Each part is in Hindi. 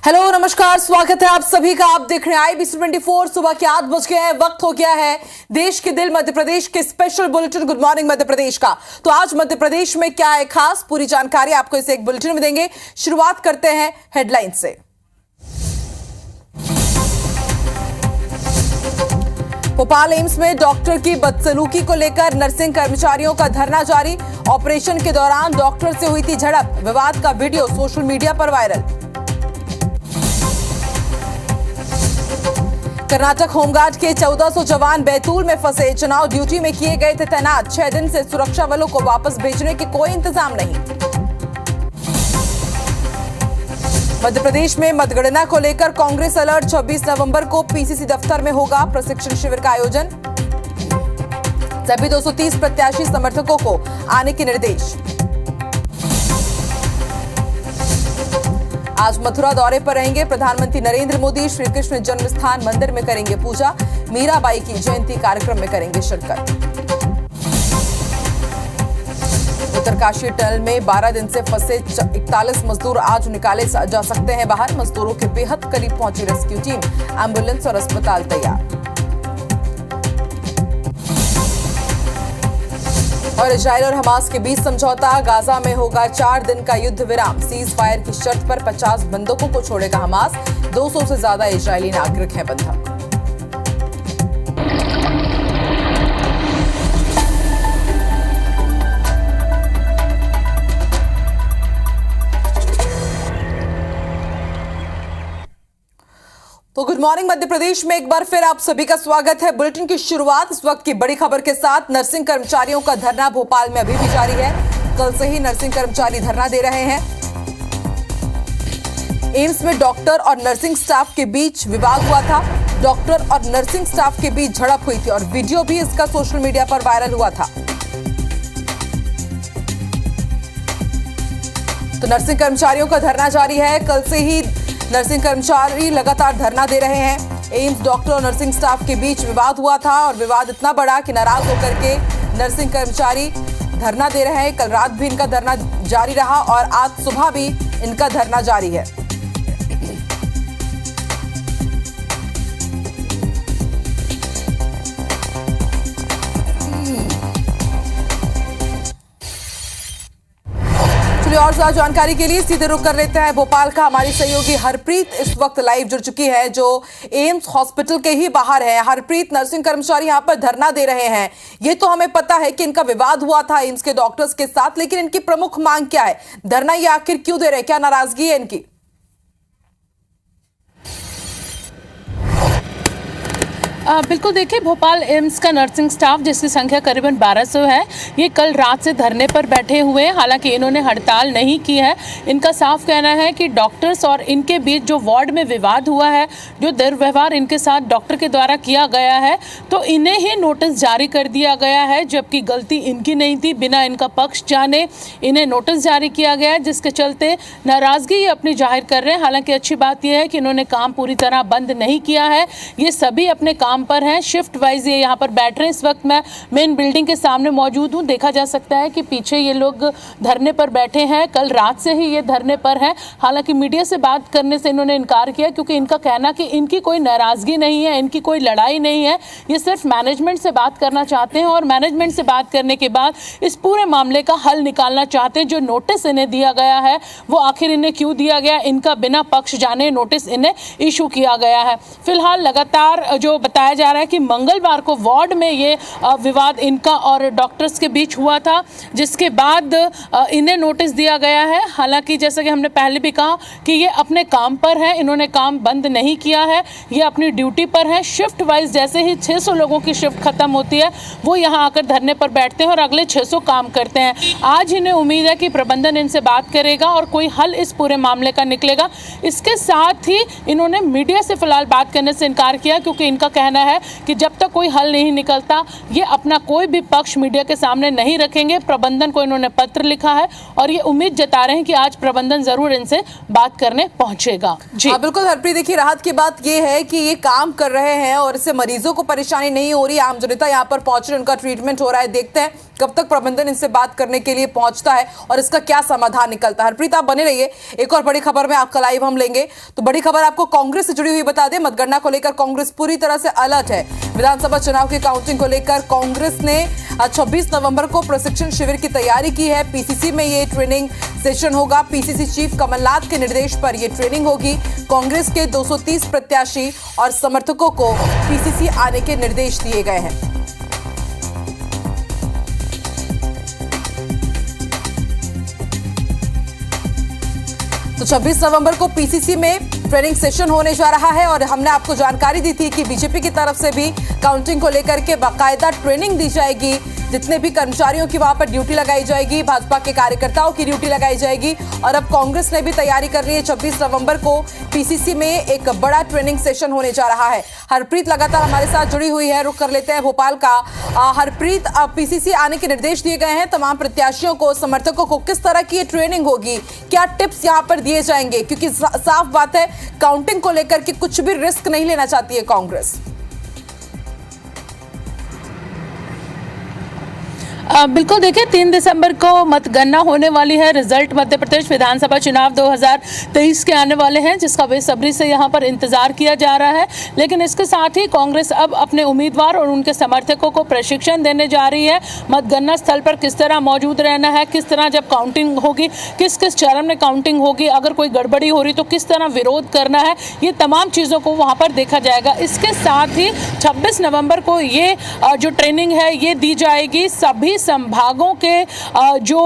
हेलो नमस्कार, स्वागत है आप सभी का। आप देख रहे हैं IBC24। सुबह के 8 बज गए हैं, वक्त हो गया है देश के दिल मध्य प्रदेश के special bulletin good morning Madhya Pradesh का। तो आज मध्य प्रदेश में क्या है खास, पूरी जानकारी आपको इस एक बुलेटिन में देंगे। शुरुआत करते हैं हेडलाइन से। भोपाल एम्स में डॉक्टर की बदसलूकी को लेकर नर्सिंग कर्मचारियों का धरना जारी। ऑपरेशन के दौरान डॉक्टर से हुई थी झड़प, विवाद का वीडियो सोशल मीडिया पर वायरल। कर्नाटक होमगार्ड के 1400 जवान बैतूल में फंसे, चुनाव ड्यूटी में किए गए थे तैनात। 6 दिन से सुरक्षा बलों को वापस भेजने के कोई इंतजाम नहीं। मध्य प्रदेश में मतगणना को लेकर कांग्रेस अलर्ट। 26 नवंबर को पीसीसी दफ्तर में होगा प्रशिक्षण शिविर का आयोजन। सभी 230 प्रत्याशी समर्थकों को आने के निर्देश। आज मथुरा दौरे पर रहेंगे प्रधानमंत्री नरेंद्र मोदी। श्री कृष्ण जन्म स्थान मंदिर में करेंगे पूजा। मीराबाई की जयंती कार्यक्रम में करेंगे शिरकत। उत्तरकाशी टनल में 12 दिन से फंसे 41 मजदूर आज निकाले जा सकते हैं बाहर। मजदूरों के बेहद करीब पहुंची रेस्क्यू टीम, एम्बुलेंस और अस्पताल तैयार। और इजराइल और हमास के बीच समझौता। गाजा में होगा 4 दिन का युद्ध विराम। सीज फायर की शर्त पर 50 बंधकों को छोड़ेगा हमास। 200 से ज्यादा इजरायली नागरिक हैं बंधक। तो गुड मॉर्निंग मध्य प्रदेश में एक बार फिर आप सभी का स्वागत है। बुलेटिन की शुरुआत इस वक्त की बड़ी खबर के साथ। नर्सिंग कर्मचारियों का धरना भोपाल में अभी भी जारी है। कल से ही नर्सिंग कर्मचारी धरना दे रहे हैं। एम्स में डॉक्टर और नर्सिंग स्टाफ के बीच विवाद हुआ था। डॉक्टर और नर्सिंग स्टाफ के बीच झड़प हुई थी और वीडियो भी इसका सोशल मीडिया पर वायरल हुआ था। तो नर्सिंग कर्मचारियों का धरना जारी है। कल से ही नर्सिंग कर्मचारी लगातार धरना दे रहे हैं। एम्स डॉक्टर और नर्सिंग स्टाफ के बीच विवाद हुआ था और विवाद इतना बड़ा कि नाराज होकर के नर्सिंग कर्मचारी धरना दे रहे हैं। कल रात भी इनका धरना जारी रहा और आज सुबह भी इनका धरना जारी है। और ज्यादा जानकारी के लिए सीधे रुख कर लेते हैं भोपाल का। हमारी सहयोगी हरप्रीत इस वक्त लाइव जुड़ चुकी है, जो एम्स हॉस्पिटल के ही बाहर है। हरप्रीत, नर्सिंग कर्मचारी यहां पर धरना दे रहे हैं। ये तो हमें पता है कि इनका विवाद हुआ था एम्स के डॉक्टर्स के साथ, लेकिन इनकी प्रमुख मांग क्या है? धरना ये आखिर क्यों दे रहे हैं? क्या नाराजगी है इनकी? बिल्कुल, देखिए, भोपाल एम्स का नर्सिंग स्टाफ जिसकी संख्या करीबन 1200 है, ये कल रात से धरने पर बैठे हुए हैं। हालांकि इन्होंने हड़ताल नहीं की है। इनका साफ कहना है कि डॉक्टर्स और इनके बीच जो वार्ड में विवाद हुआ है, जो दुर्व्यवहार इनके साथ डॉक्टर के द्वारा किया गया है, तो इन्हें ही नोटिस जारी कर दिया गया है, जबकि गलती इनकी नहीं थी। बिना इनका पक्ष जाने इन्हें नोटिस जारी किया गया है, जिसके चलते नाराज़गी अपनी जाहिर कर रहे हैं। हालांकि अच्छी बात यह है कि इन्होंने काम पूरी तरह बंद नहीं किया है। ये सभी अपने काम पर हैं, शिफ्ट वाइज ये यहाँ पर बैठ रहे हैं। इस वक्त मैं मेन बिल्डिंग के सामने मौजूद हूँ। देखा जा सकता है कि पीछे ये लोग धरने पर बैठे हैं। कल रात से ही ये धरने पर हैं। हालांकि मीडिया से बात करने से इन्होंने इनकार किया, क्योंकि इनका कहना कि इनकी कोई नाराजगी नहीं है, इनकी कोई लड़ाई नहीं है। ये सिर्फ मैनेजमेंट से बात करना चाहते हैं और मैनेजमेंट से बात करने के बाद इस पूरे मामले का हल निकालना चाहते हैं। जो नोटिस इन्हें दिया गया है वो आखिर इन्हें क्यों दिया गया, इनका बिना पक्ष जाने नोटिस इन्हें इशू किया गया है। फिलहाल लगातार जो बताया जा रहा है कि मंगलवार को वार्ड में ये विवाद इनका और डॉक्टर्स के बीच हुआ था, जिसके बाद इन्हें नोटिस दिया गया है। हालांकि जैसा कि हमने पहले भी कहा कि ये अपने काम पर हैं, इन्होंने काम बंद नहीं किया है, ये अपनी ड्यूटी पर हैं। शिफ्ट वाइज जैसे ही 600 लोगों की शिफ्ट खत्म होती है, वो यहाँ आकर धरने पर बैठते हैं और अगले 600 काम करते हैं। आज इन्हें उम्मीद है कि प्रबंधन इनसे बात करेगा और कोई हल इस पूरे मामले का निकलेगा। इसके साथ ही इन्होंने मीडिया से फिलहाल बात करने से इनकार किया, क्योंकि इनका कहना है कि जब तक कोई हल नहीं निकलता ये अपना कोई भी पक्ष मीडिया के सामने नहीं रखेंगे। प्रबंधन को इन्होंने पत्र लिखा है और ये उम्मीद जता रहे हैं कि आज प्रबंधन जरूर इनसे बात करने पहुंचेगा। जी बिल्कुल हरप्रीत, देखिए राहत की बात ये है कि ये काम कर रहे हैं और इससे मरीजों को परेशानी नहीं हो रही। आम जनता यहाँ पर पहुंच रही, उनका ट्रीटमेंट हो रहा है। देखते हैं कब तक प्रबंधन इनसे बात करने के लिए पहुंचता है और इसका क्या समाधान निकलता है। हरप्रीत, आप बने रहिए, एक और बड़ी खबर में आपका लाइव हम लेंगे। तो बड़ी खबर आपको कांग्रेस से जुड़ी हुई बता दें, मतगणना को लेकर कांग्रेस पूरी तरह से अलर्ट है। विधानसभा चुनाव की काउंटिंग को लेकर कांग्रेस ने 26 नवंबर को प्रशिक्षण शिविर की तैयारी की है। पीसीसी में ये ट्रेनिंग सेशन होगा। पीसीसी चीफ कमलनाथ के निर्देश पर यह ट्रेनिंग होगी। कांग्रेस के 230 प्रत्याशी और समर्थकों को पीसीसी आने के निर्देश दिए गए हैं। तो 26 नवंबर को पीसीसी में ट्रेनिंग सेशन होने जा रहा है और हमने आपको जानकारी दी थी कि बीजेपी की तरफ से भी काउंटिंग को लेकर के बाकायदा ट्रेनिंग दी जाएगी। जितने भी कर्मचारियों की वहां पर ड्यूटी लगाई जाएगी, भाजपा के कार्यकर्ताओं की ड्यूटी लगाई जाएगी। और अब कांग्रेस ने भी तैयारी कर ली है। 26 नवंबर को पीसीसी में एक बड़ा ट्रेनिंग सेशन होने जा रहा है। हरप्रीत लगातार हमारे साथ जुड़ी हुई है, रुख कर लेते हैं भोपाल का। हरप्रीत, पीसीसी आने के निर्देश दिए गए हैं तमाम प्रत्याशियों को, समर्थकों को। किस तरह की ये ट्रेनिंग होगी, क्या टिप्स यहाँ पर दिए जाएंगे? क्योंकि साफ बात है, काउंटिंग को लेकर के कुछ भी रिस्क नहीं लेना चाहती है कांग्रेस। बिल्कुल, देखिए 3 दिसंबर को मतगणना होने वाली है। रिजल्ट मध्य प्रदेश विधानसभा चुनाव 2023 के आने वाले हैं, जिसका बेसब्री से यहाँ पर इंतजार किया जा रहा है। लेकिन इसके साथ ही कांग्रेस अब अपने उम्मीदवार और उनके समर्थकों को प्रशिक्षण देने जा रही है। मतगणना स्थल पर किस तरह मौजूद रहना है, किस तरह जब काउंटिंग होगी, किस किस चरण में काउंटिंग होगी, अगर कोई गड़बड़ी हो रही तो किस तरह विरोध करना है, ये तमाम चीज़ों को वहाँ पर देखा जाएगा। इसके साथ ही 26 नवंबर को ये जो ट्रेनिंग है ये दी जाएगी। सभी संभागों के जो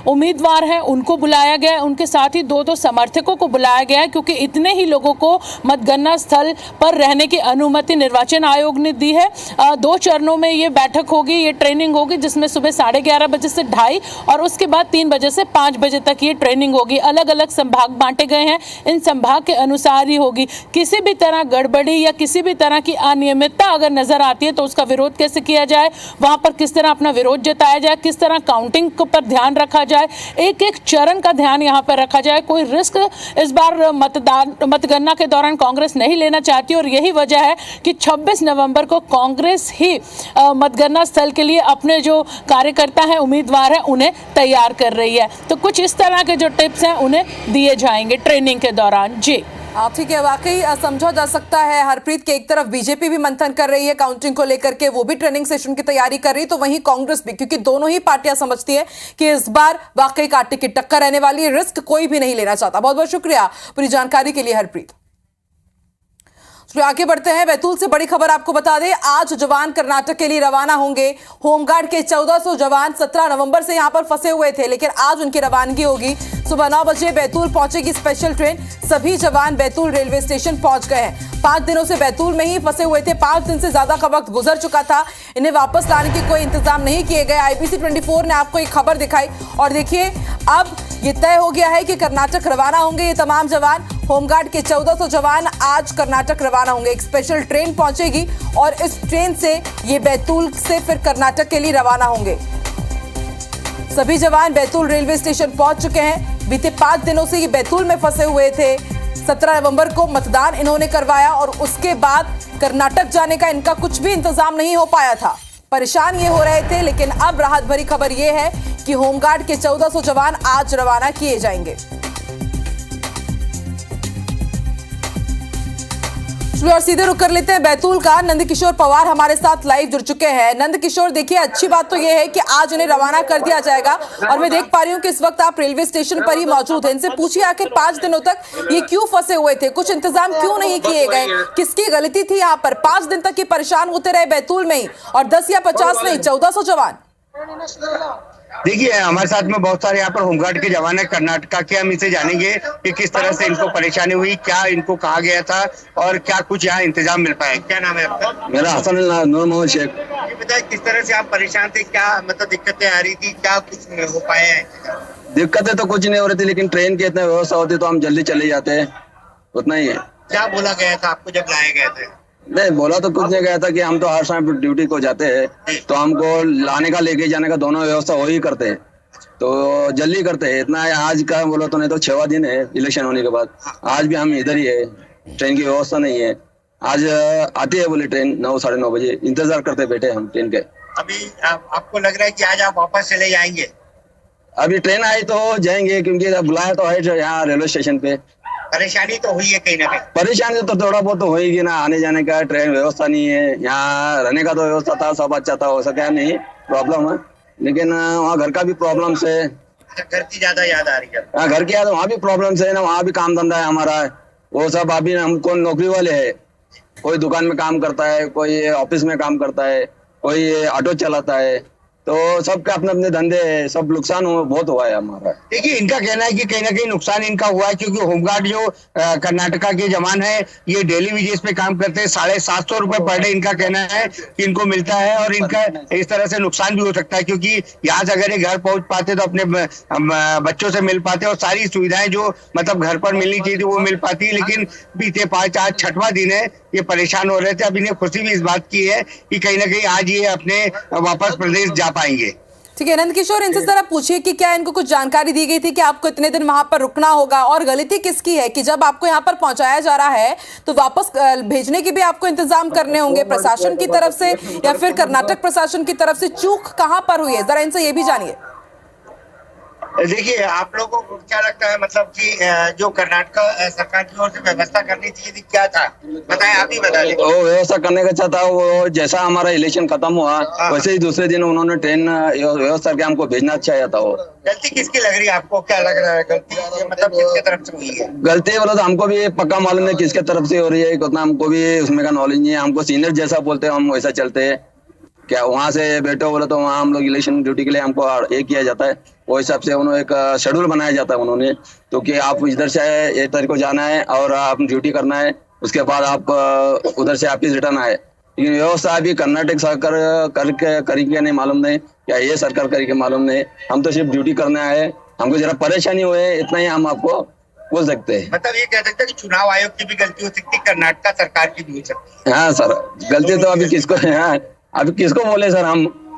उम्मीदवार हैं उनको बुलाया गया है, उनके साथ ही 2-2 समर्थकों को बुलाया गया है, क्योंकि इतने ही लोगों को मतगणना स्थल पर रहने की अनुमति निर्वाचन आयोग ने दी है। 2 चरणों में ये बैठक होगी, ये ट्रेनिंग होगी, जिसमें सुबह 11:30 बजे से 2:30 और उसके बाद 3 बजे से 5 बजे तक ये ट्रेनिंग होगी। अलग अलग संभाग बांटे गए हैं, इन संभाग के अनुसार ही होगी। किसी भी तरह गड़बड़ी या किसी भी तरह की अनियमितता अगर नजर आती है तो उसका विरोध कैसे किया जाए, वहां पर किस तरह अपना विरोध जताया जाए, किस तरह काउंटिंग पर ध्यान रखा जाए, एक एक चरण का ध्यान यहां पर रखा जाए। कोई रिस्क इस बार मतगणना के दौरान कांग्रेस नहीं लेना चाहती और यही वजह है कि 26 नवंबर को कांग्रेस ही मतगणना स्थल के लिए अपने जो कार्यकर्ता हैं, उम्मीदवार हैं, उन्हें तैयार कर रही है। तो कुछ इस तरह के जो टिप्स हैं उन्हें दिए जाएंगे ट्रेनिंग के दौरान। जी ठीक है, वाकई समझा जा सकता है। हरप्रीत के एक तरफ बीजेपी भी मंथन कर रही है काउंटिंग को लेकर के, वो भी ट्रेनिंग सेशन की तैयारी कर रही है, तो वहीं कांग्रेस भी, क्योंकि दोनों ही पार्टियां समझती है कि इस बार वाकई कांटे की टक्कर रहने वाली है, रिस्क कोई भी नहीं लेना चाहता। बहुत बहुत शुक्रिया पूरी जानकारी के लिए हरप्रीत। आगे बढ़ते हैं, बैतूल से बड़ी खबर आपको बता दें, आज जवान कर्नाटक के लिए रवाना होंगे। होमगार्ड के 1400 जवान 17 नवंबर से यहां पर फंसे हुए थे, लेकिन आज उनकी रवानगी होगी। सुबह 9 बजे बैतूल पहुंचेगी स्पेशल ट्रेन। सभी जवान बैतूल रेलवे स्टेशन पहुंच गए हैं। 5 दिनों से बैतूल में ही फंसे हुए थे, 5 दिन से ज्यादा का वक्त गुजर चुका था। इन्हें वापस लाने के कोई इंतजाम नहीं किए गए। IBC 24 ने आपको एक खबर दिखाई और देखिए, अब ये तय हो गया है कि कर्नाटक रवाना होंगे ये तमाम जवान। होमगार्ड के 1400 जवान आज कर्नाटक रवाना होंगे। एक स्पेशल ट्रेन पहुंचेगी और इस ट्रेन से ये बैतूल से फिर कर्नाटक के लिए रवाना होंगे। सभी जवान बैतूल रेलवे स्टेशन पहुंच चुके हैं। बीते 5 दिनों से ये बैतूल में फंसे हुए थे। 17 नवंबर को मतदान इन्होंने करवाया और उसके बाद कर्नाटक जाने का इनका कुछ भी इंतजाम नहीं हो पाया था। परेशान ये हो रहे थे, लेकिन अब राहत भरी खबर ये है कि होमगार्ड के 1400 जवान आज रवाना किए जाएंगे। और सीधे रुक कर लेते हैं बैतूल का। नंदकिशोर पवार हमारे साथ लाइव जुड़ चुके हैं। नंदकिशोर, देखिए अच्छी बात तो यह है कि आज इन्हें रवाना कर दिया जाएगा और मैं देख पा रही हूँ कि इस वक्त आप रेलवे स्टेशन पर ही मौजूद हैं। इनसे पूछिए आखिर 5 दिनों तक ये क्यों फंसे हुए थे, कुछ इंतजाम क्यों नहीं किए गए, किसकी गलती थी यहाँ पर? 5 दिन तक ये परेशान होते रहे बैतूल में ही, और 10 या 50 नहीं, 1400 जवान। देखिए, हमारे साथ में बहुत सारे यहाँ पर होमगार्ड के जवान है कर्नाटका के। हम इसे जानेंगे कि किस तरह से इनको परेशानी हुई, क्या इनको कहा गया था और क्या कुछ यहाँ इंतजाम मिल पाया। क्या नाम है आपका? मेरा हसन नूर मोहम्मद शेख। ये बताइए, किस तरह से आप परेशान थे, क्या मतलब दिक्कतें आ रही थी, क्या कुछ हो पाया है? दिक्कतें तो कुछ नहीं हो रही थी, लेकिन ट्रेन की इतना व्यवस्था होती तो हम जल्दी चले जाते हैं, उतना ही है। क्या बोला गया था आपको जब लाए गए थे? नहीं बोला तो कुछ नहीं गया था कि हम तो हर समय ड्यूटी को जाते हैं, तो हमको लाने का लेके जाने का दोनों व्यवस्था वही करते हैं, तो जल्दी करते हैं। इतना आज का बोलो तो नहीं तो 6वां दिन है इलेक्शन होने के बाद, आज भी हम इधर ही है, ट्रेन की व्यवस्था नहीं है। आज आती है बोले ट्रेन 9 साढ़े 9 बजे, इंतजार करते बैठे हम ट्रेन के। अभी आपको लग रहा है कि आज आप वापस चले जाएंगे? अभी ट्रेन आई तो जाएंगे, क्योंकि बुलाया तो है यहाँ रेलवे स्टेशन पे। परेशानी तो हुई है कहीं ना कहीं? परेशानी तो थोड़ा बहुत तो होगी ना, आने जाने का ट्रेन व्यवस्था नहीं है, यहाँ रहने का तो व्यवस्था था, सब अच्छा था, हो सका नहीं प्रॉब्लम है, लेकिन वहाँ घर का भी प्रॉब्लम है। घर की ज्यादा याद आ रही है? हाँ, घर की याद, वहाँ भी प्रॉब्लम है ना, वहाँ भी काम धंधा है हमारा, वो सब अभी हमको नौकरी वाले है, कोई दुकान में काम करता है, कोई ऑफिस में काम करता है, कोई ऑटो चलाता है, तो सबके अपने अपने धंधे है, सब नुकसान बहुत हुआ है हमारा। देखिए, इनका कहना है कि कहीं ना कहीं नुकसान इनका हुआ है, क्योंकि होमगार्ड जो कर्नाटका के जवान है, ये डेली वेजेस पे काम करते हैं, 750 रुपए पर डे इनका कहना है कि इनको मिलता है, और इनका इस तरह से नुकसान भी हो सकता है, क्योंकि यहाँ से अगर ये घर पहुंच पाते तो अपने बच्चों से मिल पाते और सारी सुविधाएं जो मतलब घर पर मिलनी चाहिए थी वो मिल पाती है, लेकिन बीते 5 आज 6वां दिन है, ये परेशान हो रहे थे। अब इन्हें खुशी भी इस बात की है कि कहीं ना कहीं आज ये अपने वापस प्रदेश जा पाएंगे। ठीक है नंद किशोर, इनसे जरा पूछिए कि क्या इनको कुछ जानकारी दी गई थी कि आपको इतने दिन वहां पर रुकना होगा, और गलती किसकी है कि जब आपको यहाँ पर पहुंचाया जा रहा है तो वापस भेजने के भी आपको इंतजाम करने होंगे, प्रशासन की तरफ से या फिर कर्नाटक प्रशासन की तरफ से चूक कहां पर हुई है, जरा इनसे ये भी जानिए। देखिए, आप लोगों को क्या लगता है, मतलब कि जो कर्नाटक सरकार की ओर से व्यवस्था करनी चाहिए थी, क्या था? बताएं, आप ही बता दें। वो व्यवस्था करने का चाहता, वो जैसा हमारा इलेक्शन खत्म हुआ वैसे ही दूसरे दिन उन्होंने ट्रेन व्यवस्था करके हमको भेजना चाहिए था। वो गलती किसकी लग रही है आपको? क्या लग रहा है गलती मतलब किसके तरफ से हुई है? गलती बोला तो हमको भी पक्का मालूम नहीं किसके तरफ से हो रही है, उतना हमको भी उसमें का नॉलेज नहीं है। हमको सीनियर जैसा बोलते हैं हम वैसा चलते हैं। क्या वहाँ से बैठो बोले तो वहाँ हम लोग इलेक्शन ड्यूटी के लिए हमको ये किया जाता है, वो हिसाब से उन्होंने एक शेड्यूल बनाया जाता है उन्होंने, तो कि आप इधर से एक तारीख को जाना है और आप ड्यूटी करना है, उसके बाद आप उधर से आपकी रिटर्न आए। लेकिन व्यवस्था अभी कर्नाटक सरकार करके करेंगे नहीं मालूम नहीं, या ये सरकार करेंगे मालूम नहीं, हम तो सिर्फ ड्यूटी करने आए, हमको जरा परेशानी हुए, इतना ही हम आपको बोल सकते हैं। मतलब ये कह सकते हैं कि चुनाव आयोग की भी गलती हो सकती है, कर्नाटक सरकार की भी हो सकती है। हाँ सर, गलती तो अभी किसको है, अभी किसको बोले सर,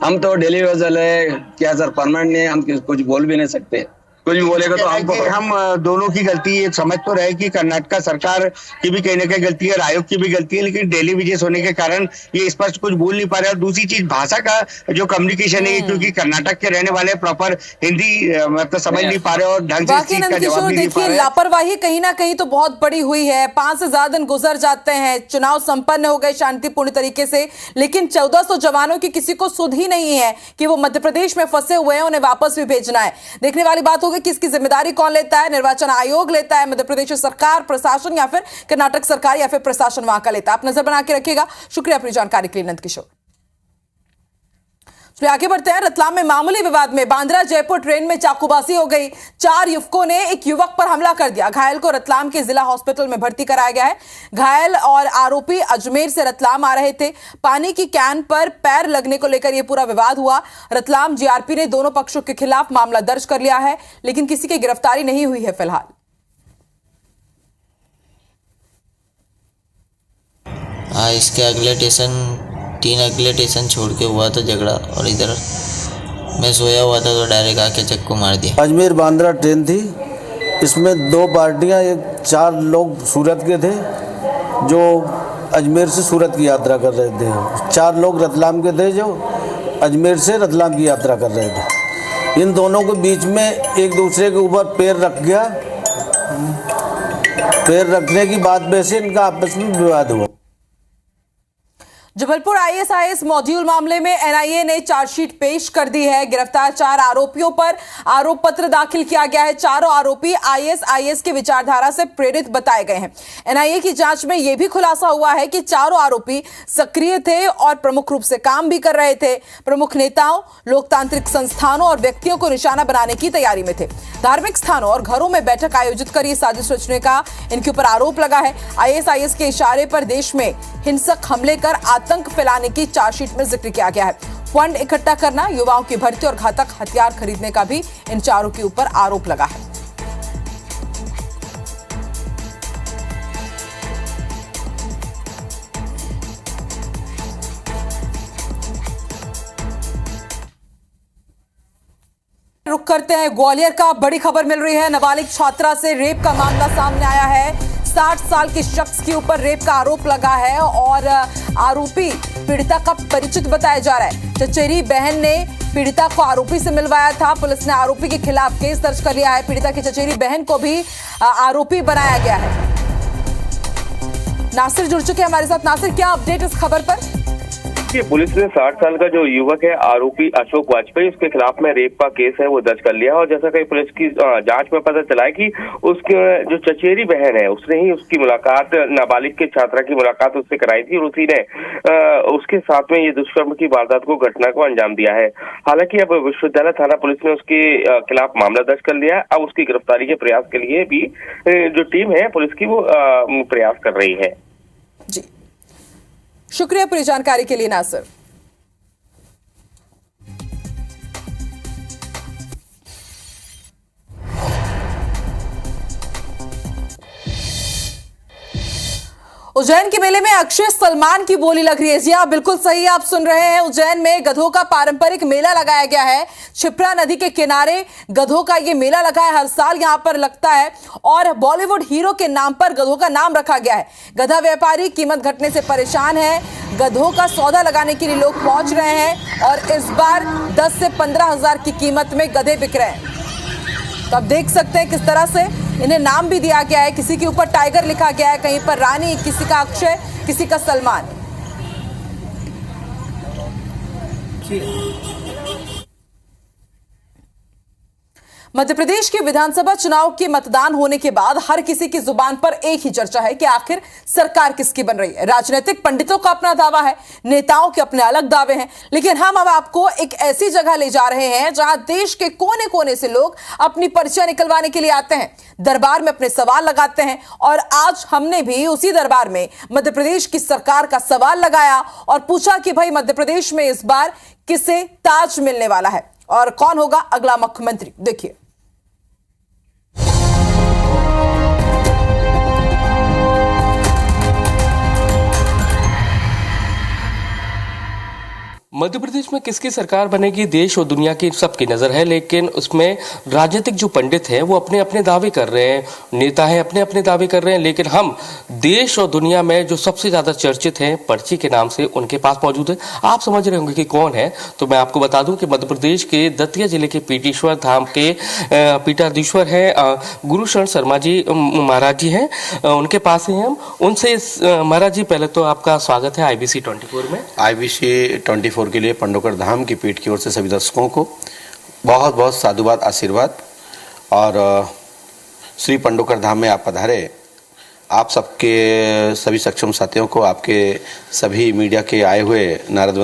हम तो डेली वेजल है क्या सर, परमानेंट नहीं, हम कुछ बोल भी नहीं सकते, कुछ भी बोलेगा तो हमको। हम दोनों की गलती ये समझ तो रहे कि कर्नाटक सरकार की भी कहीं ना कहीं गलती है, आयोग की भी गलती है, लेकिन डेली वेजेस होने के कारण ये स्पष्ट कुछ बोल नहीं पा रहे। और दूसरी चीज भाषा का जो कम्युनिकेशन है, क्योंकि कर्नाटक के रहने वाले प्रॉपर हिंदी मतलब समझ नहीं पा रहे और ढंग से इस चीज का जवाब नहीं दे पा रहे। लापरवाही कहीं ना कहीं तो बहुत बड़ी हुई है। 5 से ज्यादा दिन गुजर जाते हैं, चुनाव संपन्न हो गए शांतिपूर्ण तरीके से, लेकिन 1400 जवानों की किसी को सुध ही नहीं है कि वो मध्य प्रदेश में फंसे हुए हैं, उन्हें वापस भी भेजना है। देखने वाली बात होगी कि इसकी जिम्मेदारी कौन लेता है, निर्वाचन आयोग लेता है, मध्य प्रदेश सरकार, प्रशासन, या फिर कर्नाटक सरकार या फिर प्रशासन वहां का लेता है। आप नजर बना के रखिएगा। शुक्रिया अपनी जानकारी के लिए नंद किशोर। आगे बढ़ते हैं। रतलाम में मामूली विवाद में बांद्रा जयपुर ट्रेन में चाकूबाजी हो गई। 4 युवकों ने एक युवक पर हमला कर दिया। घायल को रतलाम के जिला हॉस्पिटल में भर्ती कराया गया है। घायल और आरोपी अजमेर से रतलाम आ रहे थे। पानी की कैन पर पैर लगने को लेकर यह पूरा विवाद हुआ। रतलाम जीआरपी ने दोनों पक्षों के खिलाफ मामला दर्ज कर लिया है, लेकिन किसी की गिरफ्तारी नहीं हुई है फिलहाल। हाँ, इसके अगले स्टेशन 3 अगले स्टेशन छोड़ के हुआ था झगड़ा, और इधर मैं सोया हुआ था तो डायरेक्ट आके चक्कू मार दिया। अजमेर बांद्रा ट्रेन थी, इसमें 2 पार्टियां, 4 लोग सूरत के थे जो अजमेर से सूरत की यात्रा कर रहे थे, 4 लोग रतलाम के थे जो अजमेर से रतलाम की यात्रा कर रहे थे। इन दोनों के बीच में एक दूसरे के ऊपर पैर रख गया। पैर रखने की बात में से इनका आपस में विवाद हुआ। जबलपुर आईएसआईएस मॉड्यूल मामले में एनआईए ने चार्जशीट पेश कर दी है। गिरफ्तार 4 आरोपियों पर आरोप पत्र दाखिल किया गया है। चारों आरोपी आईएसआईएस की विचारधारा से प्रेरित बताए गए हैं। एनआईए की जांच में यह भी खुलासा हुआ है कि चारों आरोपी सक्रिय थे और प्रमुख रूप से काम भी कर रहे थे। प्रमुख नेताओं, लोकतांत्रिक संस्थानों और व्यक्तियों को निशाना बनाने की तैयारी में थे। धार्मिक स्थानों और घरों में बैठक आयोजित कर यह साजिश रचने का इनके ऊपर आरोप लगा है। आईएसआईएस के इशारे पर देश में हिंसक हमले कर आतंक फैलाने की चार्जशीट में जिक्र किया गया है। फंड इकट्ठा करना, युवाओं की भर्ती और घातक हथियार खरीदने का भी इन चारों के ऊपर आरोप लगा है। रुक करते हैं ग्वालियर का। बड़ी खबर मिल रही है, नाबालिग छात्रा से रेप का मामला सामने आया है। 60 साल के शख्स के ऊपर रेप का आरोप लगा है और आरोपी पीड़िता का परिचित बताया जा रहा है। चचेरी बहन ने पीड़िता को आरोपी से मिलवाया था। पुलिस ने आरोपी के खिलाफ केस दर्ज कर लिया है। पीड़िता की चचेरी बहन को भी आरोपी बनाया गया है। नासिर जुड़ चुके हैं हमारे साथ। नासिर, क्या अपडेट इस खबर पर? पुलिस ने 60 साल का जो युवक है आरोपी अशोक वाजपेयी, उसके खिलाफ में रेप का केस है वो दर्ज कर लिया। और जैसा कि पुलिस की जांच में पता चला है कि उसके जो चचेरी बहन है उसने ही उसकी मुलाकात, नाबालिग के छात्रा की मुलाकात उससे कराई थी और उसी ने उसके साथ में ये दुष्कर्म की वारदात को, घटना को अंजाम दिया है। हालांकि अब विश्वविद्यालय थाना पुलिस ने उसके खिलाफ मामला दर्ज कर लिया है। अब उसकी गिरफ्तारी के प्रयास के लिए भी जो टीम है पुलिस की वो प्रयास कर रही है। जी, शुक्रिया पूरी जानकारी के लिए नासिर। उज्जैन के मेले में अक्षय सलमान की बोली लग रही है। जी हाँ, बिल्कुल सही आप सुन रहे हैं। उज्जैन में गधों का पारंपरिक मेला लगाया गया है। क्षिप्रा नदी के किनारे गधों का ये मेला लगा है, हर साल यहां पर लगता है और बॉलीवुड हीरो के नाम पर गधों का नाम रखा गया है। गधा व्यापारी कीमत घटने से परेशान है। गधों का सौदा लगाने के लिए लोग पहुंच रहे हैं और इस बार 10 से 15 हजार की कीमत में गधे बिक रहे हैं। तो आप देख सकते हैं किस तरह से इन्हें नाम भी दिया गया है। किसी के ऊपर टाइगर लिखा गया है, कहीं पर रानी, किसी का अक्षय, किसी का सलमान। मध्य प्रदेश के विधानसभा चुनाव के मतदान होने के बाद हर किसी की जुबान पर एक ही चर्चा है कि आखिर सरकार किसकी बन रही है। राजनीतिक पंडितों का अपना दावा है, नेताओं के अपने अलग दावे हैं, लेकिन हम अब आपको एक ऐसी जगह ले जा रहे हैं जहां देश के कोने कोने से लोग अपनी पर्चियां निकलवाने के लिए आते हैं, दरबार में अपने सवाल लगाते हैं। और आज हमने भी उसी दरबार में मध्य प्रदेश की सरकार का सवाल लगाया और पूछा कि भाई मध्य प्रदेश में इस बार किसे ताज मिलने वाला है और कौन होगा अगला मुख्यमंत्री। देखिए, मध्य प्रदेश में किसकी सरकार बनेगी, देश और दुनिया की सबकी नज़र है, लेकिन उसमें राजनीतिक जो पंडित हैं वो अपने अपने दावे कर रहे हैं, नेता हैं अपने अपने दावे कर रहे हैं। लेकिन हम देश और दुनिया में जो सबसे ज़्यादा चर्चित हैं पर्ची के नाम से, उनके पास मौजूद है। आप समझ रहे होंगे कि कौन है, तो मैं आपको बता दूं कि मध्य प्रदेश के दतिया जिले के पीटेश्वर धाम के पीठाधीश्वर हैं गुरु शरण शर्मा जी महाराज जी हैं, उनके पास हैं हम। उनसे महाराज जी, पहले तो आपका स्वागत है IBC 24 में। IBC 24 के लिए पंडोकर धाम की पीठ की ओर से सभी दर्शकों को बहुत बहुत साधुवाद, आशीर्वाद। और श्री पंडोकर धाम में आप पधारे, आप सबके सभी सक्षम साथियों को, आपके सभी मीडिया के आए हुए नारद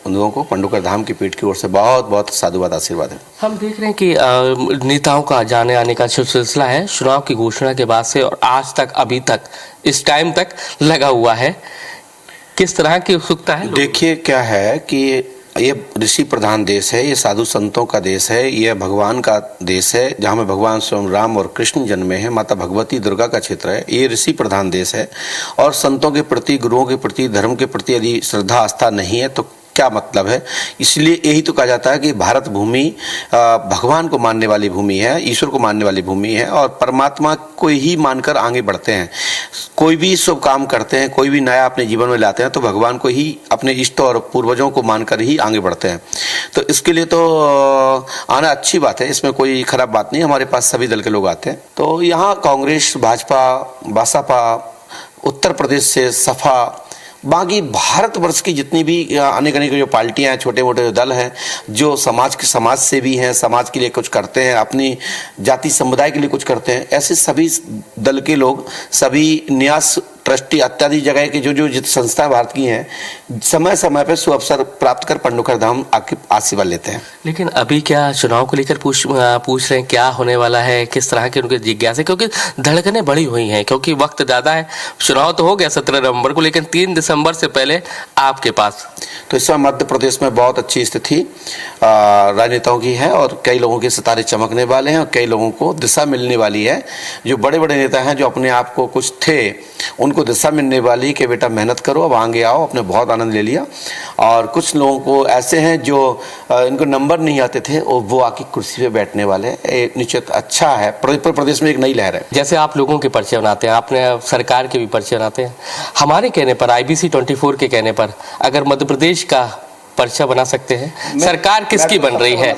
बंधुओं को पंडोकर धाम की पीठ की ओर से बहुत बहुत साधुवाद, आशीर्वाद है। हम देख रहे हैं कि नेताओं का जाने आने का जो सिलसिला है चुनाव की घोषणा के बाद से और आज तक, अभी तक, इस टाइम तक लगा हुआ है। किस तरह की उत्सुकता है? देखिए, क्या है कि ये ऋषि प्रधान देश है, ये साधु संतों का देश है, ये भगवान का देश है, जहाँ में भगवान स्वयं राम और कृष्ण जन्मे हैं, माता भगवती दुर्गा का क्षेत्र है। ये ऋषि प्रधान देश है और संतों के प्रति, गुरुओं के प्रति, धर्म के प्रति यदि श्रद्धा आस्था नहीं है तो क्या मतलब है। इसलिए यही तो कहा जाता है कि भारत भूमि भगवान को मानने वाली भूमि है, ईश्वर को मानने वाली भूमि है और परमात्मा को ही मानकर आगे बढ़ते हैं। कोई भी शुभ काम करते हैं, कोई भी नया अपने जीवन में लाते हैं तो भगवान को ही, अपने इष्ट और पूर्वजों को मानकर ही आगे बढ़ते हैं। तो इसके लिए तो आना अच्छी बात है, इसमें कोई खराब बात नहीं। हमारे पास सभी दल के लोग आते हैं। तो यहाँ कांग्रेस, भाजपा, बसपा, उत्तर प्रदेश से सपा, बाकी भारतवर्ष की जितनी भी अनेक अनेक जो पार्टियां हैं, छोटे मोटे जो दल हैं, जो समाज से भी हैं, समाज के लिए कुछ करते हैं, अपनी जाति समुदाय के लिए कुछ करते हैं, ऐसे सभी दल के लोग, सभी न्यास ट्रस्टी इत्यादि जगह की जो संस्था भारत की हैं, समय समय पर सुअवसर प्राप्त कर पंडोकर धाम आके आशीर्वाद लेते हैं। लेकिन अभी क्या चुनाव को लेकर पूछ रहे हैं क्या होने वाला है, किस तरह की उनकी जिज्ञासा, क्योंकि धड़कनें बढ़ी हुई हैं, क्योंकि वक्त ज़्यादा है। चुनाव तो हो गया 17 नवंबर को, लेकिन 3 दिसंबर से पहले आपके पास। तो इस समय मध्य प्रदेश में बहुत अच्छी स्थिति राजनेताओं की है और कई लोगों के सितारे चमकने वाले हैं और कई लोगों को दिशा मिलने वाली है। जो बड़े बड़े नेता हैं, जो अपने आप को कुछ थे, उनके उनको दिशा मिलने वाली कि बेटा मेहनत करो, अब आगे आओ। अपने बहुत आनंद ले लिया। और कुछ लोगों को ऐसे हैं जो इनको नंबर नहीं आते थे और वो आके कुर्सी पे बैठने वाले हैं। निश्चित अच्छा है, प्रदेश में एक नई लहर है। जैसे आप लोगों के पर्चे बनाते हैं, आपने सरकार के भी पर्चे बनाते हैं, हमारे कहने पर IBC 24 के कहने पर अगर मध्य प्रदेश का पर्चा बना सकते हैं, सरकार किसकी बन रही है?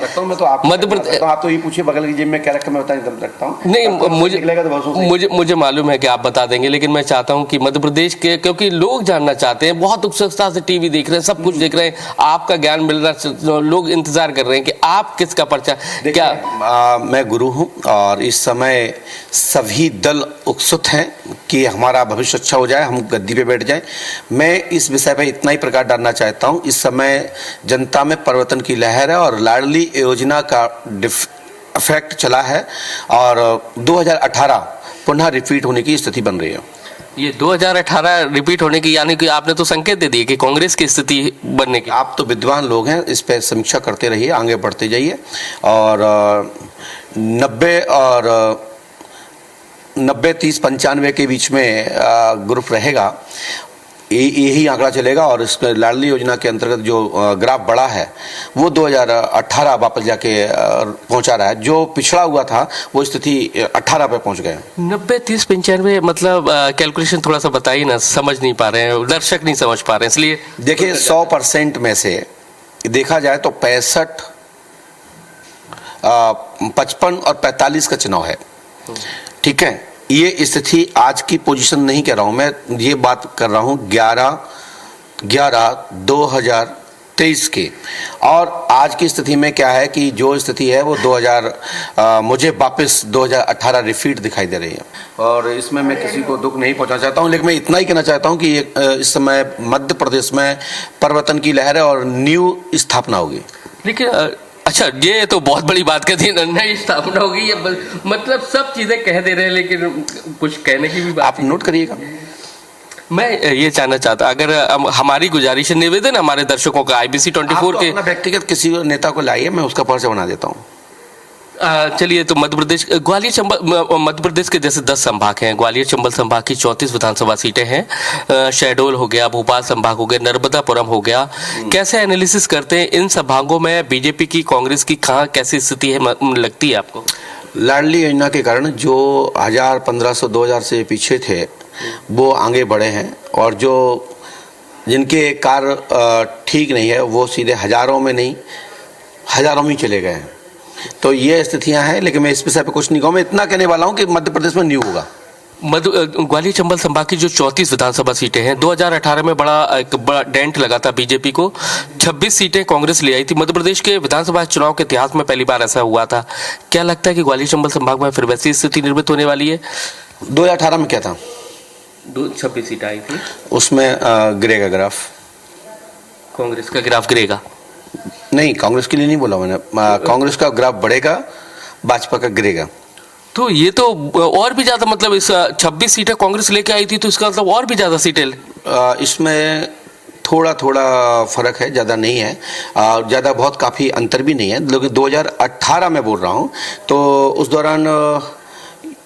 मध्य प्रदेश। आप तो ये पूछिए बगल की जेब में क्या रखा, मैं बता सकता हूँ। नहीं, मुझे मालूम है कि आप बता देंगे, लेकिन मैं चाहता हूं कि मध्य प्रदेश के, क्योंकि लोग जानना चाहते हैं, बहुत उत्सुकता से टीवी देख रहे हैं, सब कुछ देख रहे हैं, आपका ज्ञान मिल रहा है, लोग इंतजार कर रहे हैं कि आप किसका पर्चा। क्या मैं गुरु हूं और इस समय सभी दल उत्सुक हैं कि हमारा भविष्य अच्छा हो जाए, हम गद्दी पे बैठ जाएं। मैं इस विषय पर इतना ही प्रकाश डालना चाहता हूं, इस समय जनता में परिवर्तन की लहर है और लाडली योजना का इफेक्ट चला है और 2018 पुनः रिपीट होने की स्थिति बन रही है। ये 2018 रिपीट होने की, यानी कि आपने तो संकेत दे दिए कि कांग्रेस की स्थिति बनने की। आप तो विद्वान लोग हैं, इस पर समीक्षा करते रहिए, आगे बढ़ते जाइए। और 90 30 95 के बीच में ग्रुप रहेगा, यही आंकड़ा चलेगा। और इस लाडली योजना के अंतर्गत जो ग्राफ बढ़ा है वो 2018 वापस जाके पहुंचा रहा है। जो पिछड़ा हुआ था वो स्थिति 18 पे पहुंच गए। 90 30 95 मतलब कैलकुलेशन थोड़ा सा बताइए ना, समझ नहीं पा रहे हैं, दर्शक नहीं समझ पा रहे हैं, इसलिए देखिए 100% में से देखा जाए तो 65 55 और 45 का चुनाव है। ठीक है, ये स्थिति आज की पोजीशन नहीं कह रहा हूं मैं, ये बात कर रहा हूं 11/11/2023 की। और आज की स्थिति में क्या है कि जो स्थिति है वो मुझे वापस 2018 रिपीट दिखाई दे रही है। और इसमें मैं किसी को दुख नहीं पहुंचाना चाहता हूं, लेकिन मैं इतना ही कहना चाहता हूं कि इस समय मध्य प्रदेश में परिवर्तन की लहर है और न्यू स्थापना होगी। लेकिन अच्छा, ये तो बहुत बड़ी बात कहती है, नई स्थापना होगी, ये मतलब सब चीजें कह दे रहे हैं, लेकिन कुछ कहने की भी बात। आप नोट करिएगा। मैं ये जानना चाहता, अगर हमारी गुजारिश निवेदन हमारे दर्शकों का IBC 24 के, अपना व्यक्तिगत किसी नेता को लाइए, मैं उसका पर्चा बना देता हूँ। चलिए, तो मध्य प्रदेश, ग्वालियर चंबल, मध्य प्रदेश के जैसे 10 संभाग हैं, ग्वालियर चंबल संभाग की 34 विधानसभा सीटें हैं, शहडोल हो गया, भोपाल संभाग हो गया, नर्मदापुरम हो गया। कैसे एनालिसिस करते हैं इन संभागों में बीजेपी की, कांग्रेस की कहाँ कैसी स्थिति है लगती है आपको? लाडली योजना के कारण जो 1000 1500 2000 से पीछे थे वो आगे बढ़े हैं, और जो जिनके कार्य ठीक नहीं है वो सीधे हजारों में नहीं हजारों में चले गए हैं। तो ये स्थितियां हैं, लेकिन मैं इस विषय पे कुछ नहीं कहूँ। मैं इतना कहने वाला हूँ कि मध्य प्रदेश में न्यू होगा। ग्वालियर चंबल संभाग की जो 34 विधानसभा सीटें हैं, 2018 में एक बड़ा डेंट लगा था बीजेपी को, 26 सीटें कांग्रेस ले आई थी। मध्य प्रदेश के विधानसभा चुनाव के इतिहास में पहली बार ऐसा हुआ था। क्या लगता है कि ग्वालियर चंबल संभाग में फिर वैसी स्थिति निर्मित होने वाली है? 2018 में क्या था? 26 सीटें आई थी, उसमें गिरेगा ग्राफ, कांग्रेस का ग्राफ गिरेगा। नहीं, कांग्रेस के लिए नहीं बोला मैंने, कांग्रेस का ग्राफ बढ़ेगा, भाजपा का गिरेगा। तो ये तो और भी ज्यादा, मतलब इस 26 सीटें कांग्रेस लेके आई थी, तो इसका मतलब और भी ज्यादा सीटें। इसमें थोड़ा थोड़ा फर्क है, ज़्यादा नहीं है, ज़्यादा बहुत काफ़ी अंतर भी नहीं है। लेकिन 2018 में बोल रहा हूँ, तो उस दौरान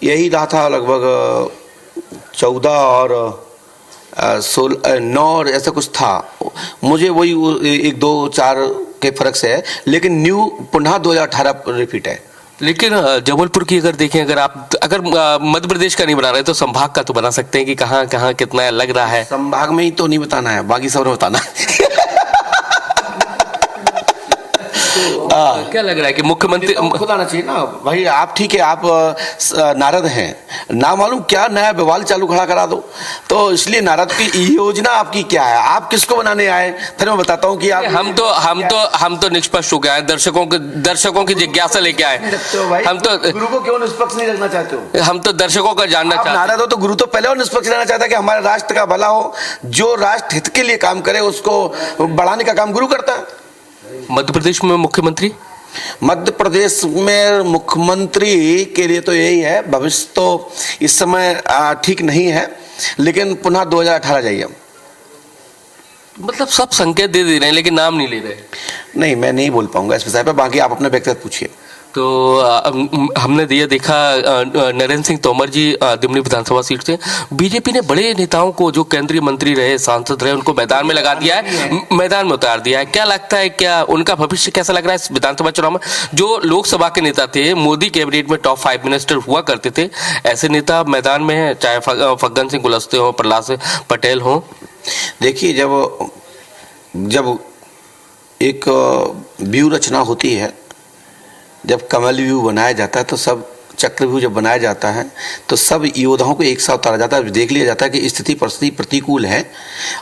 यही रहा था, लगभग 14 और 16 9 और ऐसा कुछ था। मुझे वही 1 2 4 के फर्क से है, लेकिन न्यू पुनः 2018 रिपीट है। लेकिन जबलपुर की अगर देखें, अगर मध्य प्रदेश का नहीं बना रहे तो संभाग का तो बना सकते हैं कि कहाँ कहाँ कितना लग रहा है। संभाग में ही तो नहीं बताना है, बाकी सब बताना है। क्या लग रहा है कि मुख्यमंत्री खुद आना चाहिए ना भाई। आप ठीक है, आप नारद हैं, ना मालूम क्या नया विवाद चालू खड़ा करा दो, तो इसलिए नारद की योजना आपकी क्या है, आप किसको बनाने आए? फिर मैं बताता हूँ कि आप हम तो निष्पक्ष हो गए हैं, दर्शकों की जिज्ञासा लेके आए। हम तो गुरु को क्यों निष्पक्ष नहीं रखना चाहते हो? हम तो दर्शकों का जानना चाहते हैं। नारद हो तो गुरु तो पहले और निष्पक्ष रहना चाहता है कि हमारे राष्ट्र का भला हो, जो राष्ट्र हित के लिए काम करे उसको बढ़ाने का काम गुरु करता है। मध्य प्रदेश में मुख्यमंत्री, मध्य प्रदेश में मुख्यमंत्री के लिए तो यही है, भविष्य तो इस समय ठीक नहीं है, लेकिन पुनः 2018 जाइए। मतलब सब संकेत दे रहे हैं, लेकिन नाम नहीं ले रहे। नहीं, मैं नहीं बोल पाऊंगा इस विषय पर, बाकी आप अपना व्यक्तिगत पूछिए। तो हमने ये देखा नरेंद्र सिंह तोमर जी दिमनी विधानसभा सीट से बीजेपी ने बड़े नेताओं को जो केंद्रीय मंत्री रहे, सांसद रहे, उनको मैदान में लगा दिया है, मैदान में उतार दिया है। क्या लगता है, क्या उनका भविष्य कैसा लग रहा है इस विधानसभा चुनाव में? जो लोकसभा के नेता थे, मोदी कैबिनेट में टॉप 5 मिनिस्टर हुआ करते थे, ऐसे नेता मैदान में है, चाहे फग्गन सिंह कुलस्ते हो, प्रहलाद पटेल हो। देखिए, जब एक व्यू रचना होती है, जब कमल व्यू बनाया जाता है, तो सब चक्रव्यूह जब बनाया जाता है तो सब योद्धाओं को एक साथ उतारा जाता है। देख लिया जाता है कि स्थिति परिस्थिति प्रतिकूल है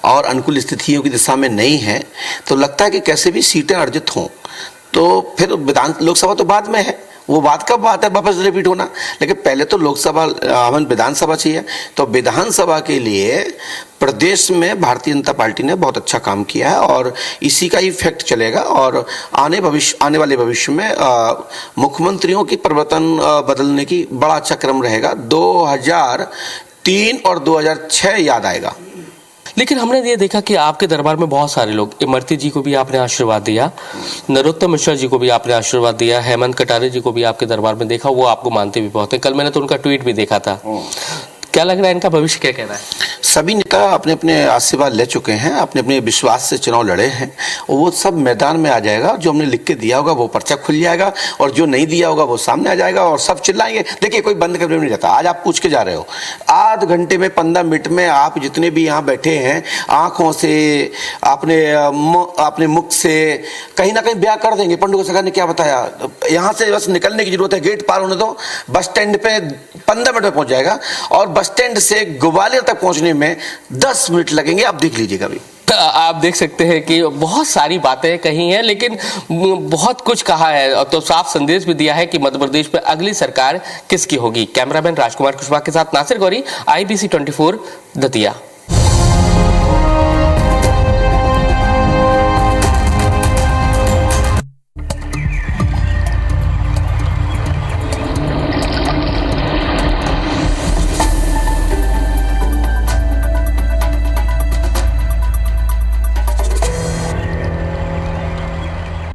और अनुकूल स्थितियों की दिशा में नहीं है, तो लगता है कि कैसे भी सीटें अर्जित हों। तो फिर लोकसभा तो बाद में है, वो बात कब बात है वापस रिपीट होना, लेकिन पहले तो लोकसभा हमें विधानसभा चाहिए। तो विधानसभा के लिए प्रदेश में भारतीय जनता पार्टी ने बहुत अच्छा काम किया है और इसी का इफेक्ट चलेगा और आने वाले भविष्य में मुख्यमंत्रियों की परिवर्तन बदलने की बड़ा अच्छा क्रम रहेगा। 2003 और 2006 याद आएगा। लेकिन हमने ये देखा कि आपके दरबार में बहुत सारे लोग, इमरती जी को भी आपने आशीर्वाद दिया, नरोत्तम मिश्रा जी को भी आपने आशीर्वाद दिया, हेमंत कटारे जी को भी आपके दरबार में देखा, वो आपको मानते भी बहुत है। कल मैंने तो उनका ट्वीट भी देखा था। क्या लग रहा है, इनका भविष्य क्या कह रहा है? सभी नेता अपने अपने आशीर्वाद ले चुके हैं, अपने अपने विश्वास से चुनाव लड़े हैं और वो सब मैदान में आ जाएगा। जो हमने लिख के दिया होगा वो पर्चा खुल जाएगा और जो नहीं दिया होगा वो सामने आ जाएगा और सब चिल्लाएंगे। देखिए, कोई बंद कमरे में नहीं जाता। आज आप पूछ के जा रहे हो, आध घंटे में 15 मिनट में आप जितने भी यहाँ बैठे हैं, आंखों से अपने मुख से कहीं ना कहीं ब्याह कर देंगे। पंडू सरकार ने क्या बताया, यहाँ से बस निकलने की जरूरत है, गेट पार होने दो, बस स्टैंड पे 15 मिनट में पहुंच जाएगा और बस स्टैंड से ग्वालियर तक पहुंचने में 10 मिनट लगेंगे। आप देख लीजिएगा। अभी आप देख सकते हैं कि बहुत सारी बातें कही हैं, लेकिन बहुत कुछ कहा है तो साफ संदेश भी दिया है कि मध्य प्रदेश में अगली सरकार किसकी होगी। कैमरामैन राजकुमार कुशवाहा के साथ नासिर गौरी, IBC 24 दतिया।